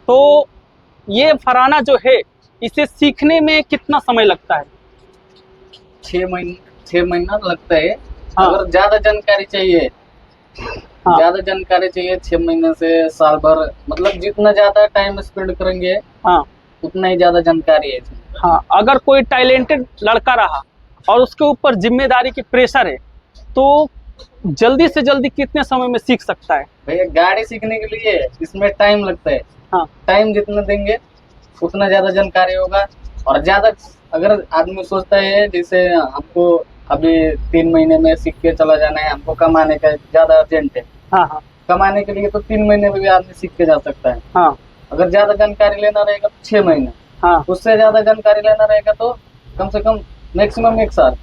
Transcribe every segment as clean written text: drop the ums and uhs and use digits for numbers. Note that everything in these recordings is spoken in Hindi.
तो ये फराना जो है इसे सीखने में कितना समय लगता है? 6 महीना लगता है। हाँ। अगर ज्यादा जानकारी चाहिए, हाँ। ज्यादा जानकारी चाहिए 6 महीने से साल भर, मतलब जितना ज्यादा टाइम स्पेंड करेंगे हाँ। उतना ही ज्यादा जानकारी है इसमें। हाँ, अगर कोई टैलेंटेड लड़का रहा और उसके ऊपर जिम्मेदारी की प्रेशर है तो जल्दी से जल्दी कितने समय में सीख सकता है? भैया गाड़ी सीखने के लिए इसमें टाइम लगता है। हाँ। टाइम जितना देंगे उतना ज्यादा जानकारी होगा। और ज्यादा अगर आदमी सोचता है जैसे हमको अभी 3 महीने में सीख के चला जाना है, हमको कमाने का ज्यादा अर्जेंट है, हाँ। हाँ। कमाने के लिए तो 3 महीने में भी आदमी सीख के जा सकता है। हाँ। अगर ज्यादा जानकारी लेना रहेगा तो 6 महीने, हाँ। उससे ज्यादा जानकारी लेना रहेगा तो कम से कम मैक्सिमम 1 साल।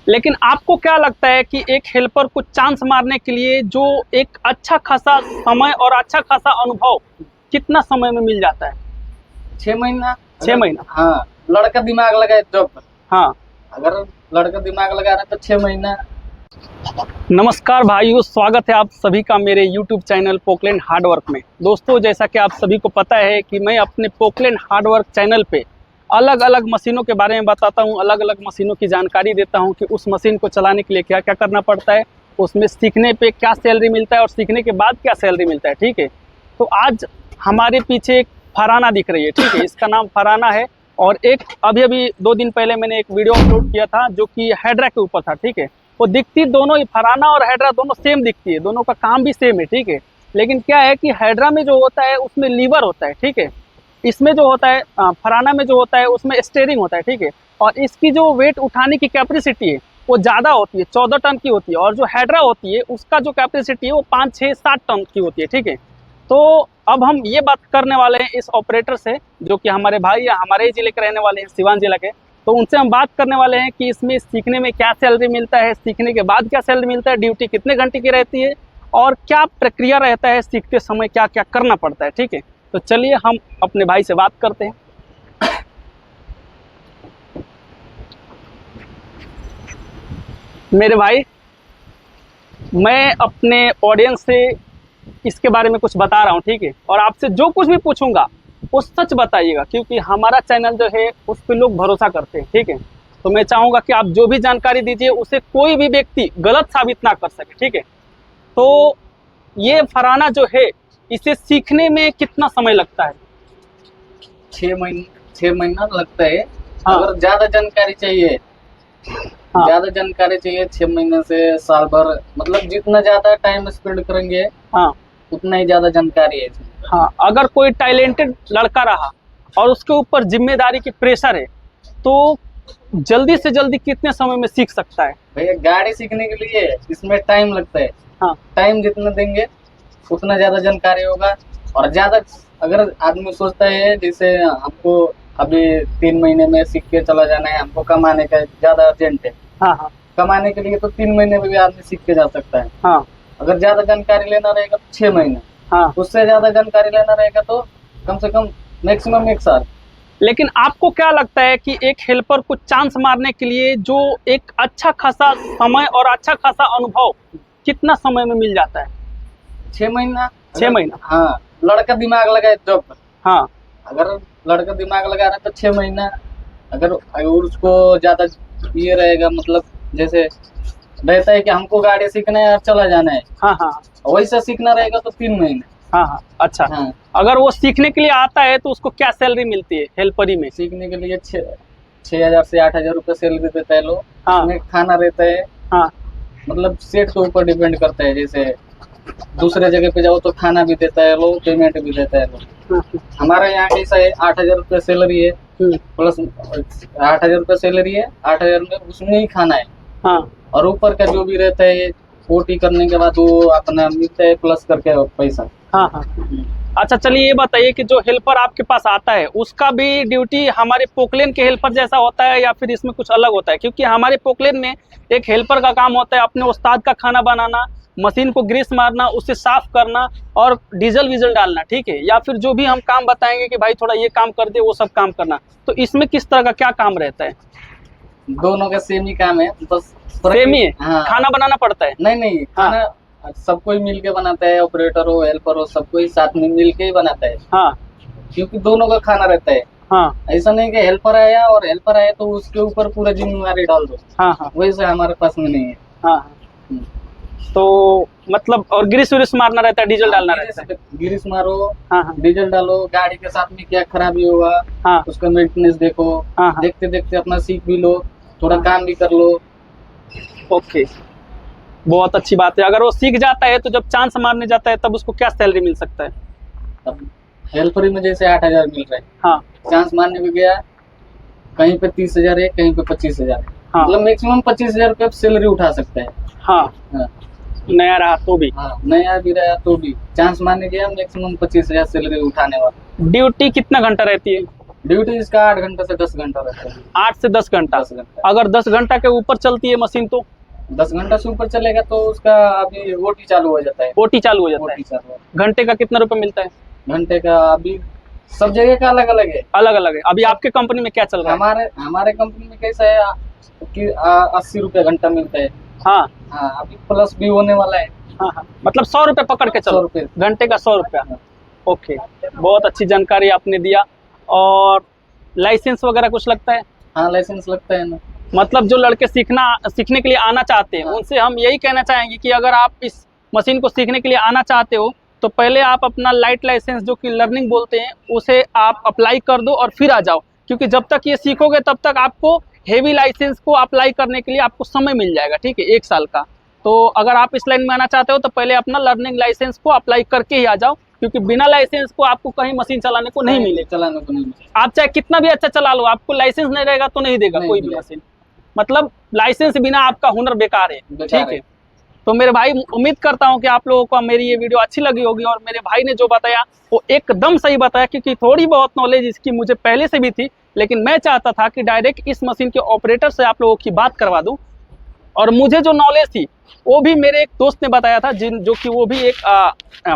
लेकिन आपको क्या लगता है कि एक हेल्पर को चांस मारने के लिए जो एक अच्छा खासा समय और अच्छा खासा अनुभव कितना समय में मिल जाता है? 6 महीना। 6 महीना। हाँ, लड़का दिमाग लगाए जब। हाँ। अगर लड़का दिमाग लगा रहा है तो 6 महीना। नमस्कार भाइयों, स्वागत है आप सभी का मेरे YouTube चैनल पोकलैंड हार्डवर्क में। दोस्तों, जैसा कि आप सभी को पता है कि मैं अपने पोकलैंड हार्डवर्क चैनल पे अलग अलग मशीनों के बारे में बताता हूँ, अलग अलग मशीनों की जानकारी देता हूँ कि उस मशीन को चलाने के लिए क्या क्या करना पड़ता है, उसमें सीखने पे क्या सैलरी मिलता है और सीखने के बाद क्या सैलरी मिलता है। ठीक है, तो आज हमारे पीछे एक फराना दिख रही है। ठीक है, इसका नाम फराना है। और एक अभी 2 दिन पहले मैंने एक वीडियो अपलोड किया था जो कि हैड्रा के ऊपर था। ठीक है, वो दिखती दोनों ही, फराना और हैड्रा दोनों सेम दिखती है, दोनों का काम भी सेम है। ठीक है, लेकिन क्या है कि हैड्रा में जो होता है उसमें लीवर होता है। ठीक है, इसमें जो होता है फराना में जो होता है उसमें स्टीयरिंग होता है। ठीक है, और इसकी जो वेट उठाने की कैपेसिटी है वो ज़्यादा होती है, 14 टन की होती है। और जो हैड्रा होती है उसका जो कैपेसिटी है वो 5, 6, 7 टन की होती है। ठीक है, तो अब हम ये बात करने वाले हैं इस ऑपरेटर से जो कि हमारे भाई या हमारे ही जिले के रहने वाले हैं, सिवान जिला के। तो उनसे हम बात करने वाले हैं कि इसमें सीखने में क्या सैलरी मिलता है, सीखने के बाद क्या सैलरी मिलता है, ड्यूटी कितने घंटे की रहती है और क्या प्रक्रिया रहता है, सीखते समय क्या क्या करना पड़ता है। ठीक है, तो चलिए हम अपने भाई से बात करते हैं। मेरे भाई, मैं अपने ऑडियंस से इसके बारे में कुछ बता रहा हूँ। ठीक है, और आपसे जो कुछ भी पूछूंगा वो सच बताइएगा क्योंकि हमारा चैनल जो है उस पर लोग भरोसा करते हैं। ठीक है, तो मैं चाहूँगा कि आप जो भी जानकारी दीजिए उसे कोई भी व्यक्ति गलत साबित ना कर सके। ठीक है, तो ये फराना जो है इसे सीखने में कितना समय लगता है? 6 महीना लगता है। हाँ। अगर ज्यादा जानकारी चाहिए, हाँ। ज्यादा जानकारी चाहिए 6 महीने से साल भर, मतलब जितना ज्यादा टाइम स्पेंड करेंगे हाँ। उतना ही ज्यादा जानकारी है इसमें। हाँ, अगर कोई टैलेंटेड लड़का रहा और उसके ऊपर जिम्मेदारी की प्रेशर है तो जल्दी से जल्दी कितने समय में सीख सकता है? भैया गाड़ी सीखने के लिए इसमें टाइम लगता है। हाँ। टाइम जितना देंगे उतना ज्यादा जानकारी होगा। और ज्यादा अगर आदमी सोचता है जैसे हमको अभी 3 महीने में सीख के चला जाना है, हमको कमाने का ज्यादा अर्जेंट है, हाँ। हाँ। कमाने के लिए तो 3 महीने में भी आदमी सीख के जा सकता है। हाँ। अगर ज्यादा जानकारी लेना रहेगा तो 6 महीने, हाँ। उससे ज्यादा जानकारी लेना रहेगा तो कम से कम मैक्सिमम 1 साल। लेकिन आपको क्या लगता है कि एक हेल्पर को चांस मारने के लिए जो एक अच्छा खासा समय और अच्छा खासा अनुभव कितना समय में मिल जाता है? 6 महीना। 6 महीना। हाँ, लड़का दिमाग लगाए जब। हाँ। अगर लड़का दिमाग लगा रहा है तो 6 महीना। अगर उसको ज्यादा ये रहेगा, मतलब जैसे रहता है कि हमको गाड़ी सीखना है और चला जाना है, हाँ। हाँ। वैसा सीखना रहेगा तो 3 महीने। हाँ। हाँ, अच्छा। हाँ, अगर वो सीखने के लिए आता है तो उसको क्या सैलरी मिलती है हेल्परी में? सीखने के लिए 6,000 से 8,000 रुपये सैलरी देता है लोग। हाँ। उसमें खाना रहता है। हाँ। मतलब सेट के ऊपर डिपेंड करता है, जैसे दूसरे जगह पे जाओ तो खाना भी देता है लोग, पेमेंट भी देता है लोग। हमारे यहाँ कैसा है, 8,000 रुपये सैलरी है प्लस 8,000 रुपये सैलरी है, 8,000 में उसमें ही खाना है। हाँ। और ऊपर का जो भी रहता है ओटी करने के बाद वो अपना मिलता है प्लस करके पैसा। हाँ। हाँ। अच्छा, चलिए ये बताइए कि जो हेल्पर आपके पास आता है उसका भी ड्यूटी हमारे पोकलेन के हेल्पर जैसा होता है या फिर इसमें कुछ अलग होता है? क्योंकि हमारे पोकलेन में एक हेल्पर का काम होता है अपने उस्ताद का खाना बनाना, मशीन को ग्रीस मारना, उसे साफ करना और डीजल वीजल डालना। ठीक है, या फिर जो भी हम काम बताएंगे कि भाई थोड़ा ये काम कर दे, वो सब काम करना। तो इसमें किस तरह का क्या काम रहता है? दोनों का सेम ही काम है, बस सेम ही है। हाँ। खाना बनाना पड़ता है? नहीं, खाना सबको ही मिल के बनाता है, ऑपरेटर हो हेल्पर हो सबको ही साथ में मिल के ही बनाता है। हाँ। क्योंकि दोनों का खाना रहता है। हाँ ऐसा नहीं कि हेल्पर आया और हेल्पर आया तो उसके ऊपर पूरा जिम्मेवारी डाल दो, हाँ हाँ वैसे हमारे पास में नहीं है। हाँ। तो मतलब और ग्रीस व्रीस मारना रहता है, डीजल डालना रहता है। गिरीस मारो, हाँ हाँ डीजल डालो, गाड़ी के साथ में क्या खराबी होगा हाँ उसका मेंटेनेंस देखो, हाँ हाँ। देखते देखते अपना सीख भी लो, थोड़ा काम भी कर लो। ओके, बहुत अच्छी बात है। अगर वो सीख जाता है तो जब चांस मारने जाता है तब उसको क्या सैलरी मिल सकता है? अब हेल्परी में जैसे 8,000 मिल रहा है, हाँ चांस मारने भी गया कहीं पे 30,000 है, कहीं पे 25,000 है। हाँ मतलब मैक्सिमम 25,000 रुपये सैलरी उठा सकता है। हाँ, हाँ, नया रहा तो भी। हाँ, नया भी रहा तो भी चांस मारने गया मैक्सिमम 25,000 सैलरी उठाने वाला। ड्यूटी कितना घंटा रहती है? ड्यूटी इसका 8 घंटा से 10 घंटा रहता है। 8 से 10 घंटा। 10 घंटा। अगर 10 घंटा के ऊपर चलती है मशीन तो 10 घंटा से ऊपर चलेगा तो उसका अभी ओटी चालू हो जाता है। ओटी चालू हो जाता ओटी है। चालू है। घंटे का कितना रुपए मिलता है? घंटे का अभी सब जगह का अलग अलग है। अलग अलग है। अभी आपके कंपनी में क्या चल रहा है? हमारे कंपनी में कैसा है कि 80 रुपये घंटा मिलता है। हाँ हाँ, अभी प्लस भी होने वाला है। हाँ हाँ, मतलब 100 रुपये पकड़ के 100 चलो, रुपये। घंटे का 100 रुपया। ओके, बहुत अच्छी जानकारी आपने दिया। और लाइसेंस वगैरह कुछ लगता है? हाँ, लाइसेंस लगता है ना। मतलब जो लड़के सीखने के लिए आना चाहते हैं हाँ। उनसे हम यही कहना चाहेंगे कि अगर आप इस मशीन को सीखने के लिए आना चाहते हो तो पहले आप अपना लाइट लाइसेंस जो कि लर्निंग बोलते हैं उसे आप अप्लाई कर दो और फिर आ जाओ, क्योंकि जब तक ये सीखोगे तब तक आपको हेवी लाइसेंस को अप्लाई करने के लिए आपको समय मिल जाएगा, ठीक है, 1 साल का। तो अगर आप इस लाइन में आना चाहते हो तो पहले अपना लर्निंग लाइसेंस को अप्लाई करके ही आ जाओ, क्योंकि बिना लाइसेंस को आपको कहीं मशीन चलाने को नहीं मिलेगा। चलाने को नहीं मिलेगा। आप चाहे कितना भी अच्छा चला लो, आपको लाइसेंस नहीं रहेगा तो नहीं देगा नहीं कोई भी मिलेगा। मशीन। मतलब लाइसेंस बिना आपका हुनर बेकार है, बेकार ठीक है। तो मेरे भाई, उम्मीद करता हूं कि आप लोगों को मेरी ये वीडियो अच्छी लगी होगी और मेरे भाई ने जो बताया वो एकदम सही बताया, क्योंकि थोड़ी बहुत नॉलेज इसकी मुझे पहले से भी थी, लेकिन मैं चाहता था कि डायरेक्ट इस मशीन के ऑपरेटर से आप लोगों की बात करवा दूं। और मुझे जो नॉलेज थी वो भी मेरे एक दोस्त ने बताया था, जो कि वो भी एक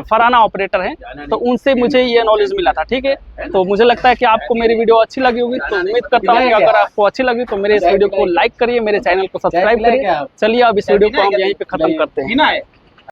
फराना ऑपरेटर है, तो उनसे मुझे ये नॉलेज मिला था, ठीक है। तो मुझे लगता है कि आपको मेरी वीडियो अच्छी लगी होगी, तो उम्मीद करता हूँ कि अगर आपको अच्छी लगी तो मेरे इस वीडियो को लाइक करिए, मेरे चैनल को सब्सक्राइब करिए। चलिए अब इस वीडियो को हम यहीं पे खत्म करते हैं।